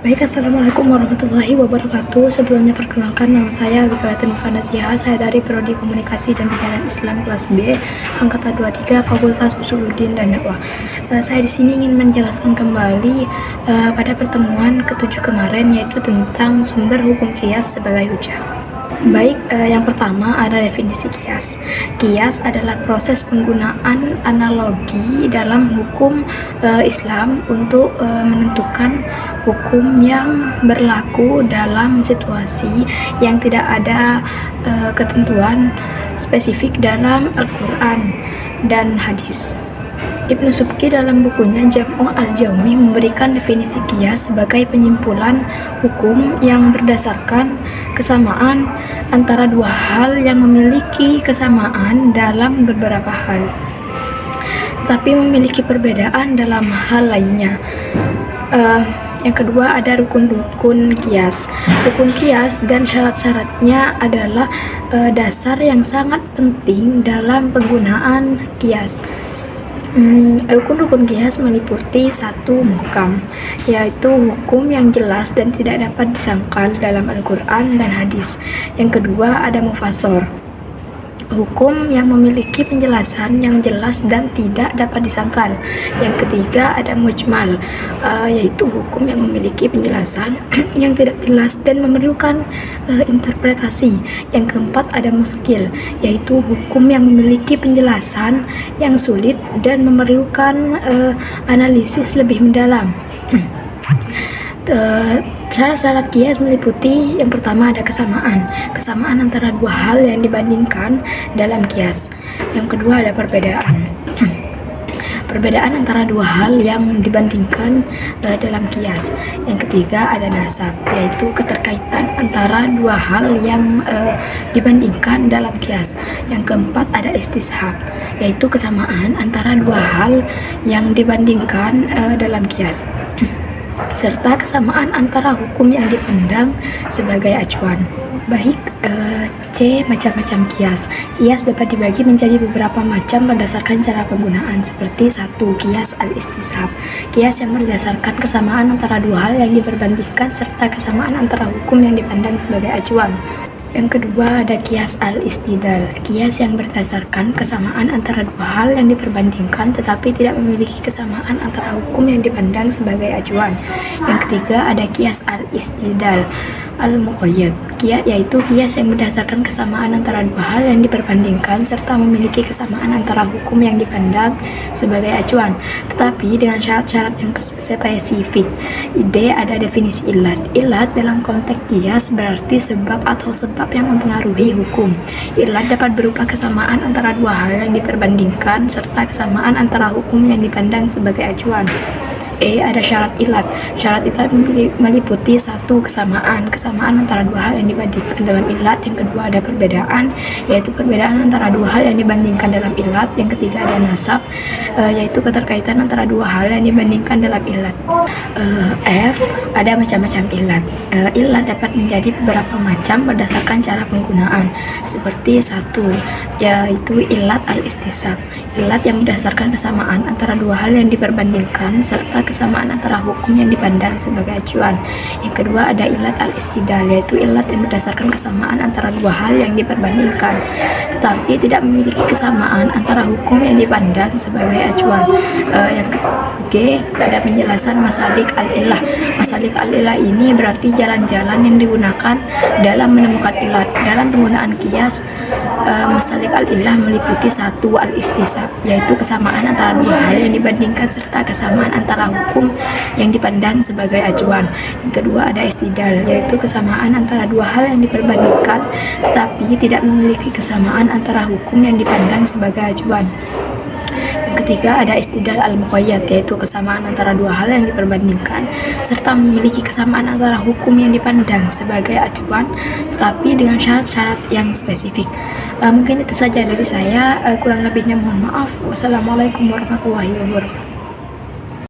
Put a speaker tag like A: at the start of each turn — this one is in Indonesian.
A: Baik, Assalamualaikum warahmatullahi wabarakatuh. Sebelumnya perkenalkan, nama saya Wikayatun Fanazia. Saya dari Prodi Komunikasi dan Bicara Islam kelas B, Angkatan 23, Fakultas Usuluddin dan Dakwah. Saya di sini ingin menjelaskan kembali pada pertemuan ke-7 kemarin, yaitu tentang sumber hukum qiyas sebagai hujjah. Baik, yang pertama ada definisi qiyas. Qiyas adalah proses penggunaan analogi dalam hukum Islam untuk menentukan hukum yang berlaku dalam situasi yang tidak ada ketentuan spesifik dalam Al-Quran dan hadis. Ibnu Subki dalam bukunya Jam'u al-Jaumi memberikan definisi qiyas sebagai penyimpulan hukum yang berdasarkan kesamaan antara dua hal yang memiliki kesamaan dalam beberapa hal, tetapi memiliki perbedaan dalam hal lainnya. Yang kedua ada rukun-rukun qiyas. Rukun qiyas dan syarat-syaratnya adalah dasar yang sangat penting dalam penggunaan qiyas. Rukun-rukun qiyas meliputi satu, muhkam, yaitu hukum yang jelas dan tidak dapat disangkal dalam Al-Quran dan hadis. Yang kedua ada mufassor, hukum yang memiliki penjelasan yang jelas dan tidak dapat disangkal. Yang ketiga ada mujmal, yaitu hukum yang memiliki penjelasan yang tidak jelas dan memerlukan interpretasi. Yang keempat ada muskil, yaitu hukum yang memiliki penjelasan yang sulit dan memerlukan analisis lebih mendalam. Syarat-syarat qiyas meliputi yang pertama ada kesamaan antara dua hal yang dibandingkan dalam qiyas. Yang kedua ada perbedaan antara dua hal yang dibandingkan dalam qiyas. Yang ketiga ada nasab, yaitu keterkaitan antara dua hal yang dibandingkan dalam qiyas. Yang keempat ada istishab, yaitu kesamaan antara dua hal yang dibandingkan dalam qiyas, serta kesamaan antara hukum yang dipandang sebagai acuan. Baik, C. Macam-macam qiyas. Qiyas dapat dibagi menjadi beberapa macam berdasarkan cara penggunaan, seperti 1. Qiyas al-istishab, qiyas yang berdasarkan kesamaan antara dua hal yang diperbandingkan serta kesamaan antara hukum yang dipandang sebagai acuan. Yang kedua ada qiyas al-istidlal, qiyas yang berdasarkan kesamaan antara dua hal yang diperbandingkan tetapi tidak memiliki kesamaan antara hukum yang dipandang sebagai acuan. Yang ketiga ada qiyas al-istidlal al-muqayyad, yaitu qiyas yang berdasarkan kesamaan antara dua hal yang diperbandingkan serta memiliki kesamaan antara hukum yang dipandang sebagai acuan, tetapi dengan syarat-syarat yang spesifik. D. Ada definisi ilat. Ilat dalam konteks qiyas berarti sebab atau sebab yang mempengaruhi hukum. Ilat dapat berupa kesamaan antara dua hal yang diperbandingkan serta kesamaan antara hukum yang dipandang sebagai acuan. E. Ada syarat ilat. Syarat ilat meliputi 1. Kesamaan antara dua hal yang dibandingkan dalam ilat. Yang kedua ada perbedaan, yaitu perbedaan antara dua hal yang dibandingkan dalam ilat. Yang ketiga ada nasab, yaitu keterkaitan antara dua hal yang dibandingkan dalam ilat. F. Ada macam-macam ilat. Ilat dapat menjadi beberapa macam berdasarkan cara penggunaan, seperti 1. Yaitu ilat al-istishab, ilat yang berdasarkan kesamaan antara dua hal yang diperbandingkan serta kesamaan antara hukum yang dipandang sebagai acuan. Yang kedua ada ilat al-istidlal, yaitu ilat yang berdasarkan kesamaan antara dua hal yang diperbandingkan tetapi tidak memiliki kesamaan antara hukum yang dipandang sebagai acuan. Yang G. Ada penjelasan masalik al-illah. Masalik al-illah ini berarti jalan-jalan yang digunakan dalam menemukan ilat. Dalam penggunaan qiyas, masalik al-illah meliputi 1. Al-istishab, yaitu kesamaan antara dua hal yang dibandingkan serta kesamaan antara hukum yang dipandang sebagai acuan. Yang kedua ada istidlal, yaitu kesamaan antara dua hal yang diperbandingkan tetapi tidak memiliki kesamaan antara hukum yang dipandang sebagai acuan. Yang ketiga ada istidlal al-muqayyad, yaitu kesamaan antara dua hal yang diperbandingkan serta memiliki kesamaan antara hukum yang dipandang sebagai acuan tetapi dengan syarat-syarat yang spesifik. Mungkin itu saja dari saya, kurang lebihnya mohon maaf. Wassalamualaikum warahmatullahi wabarakatuh.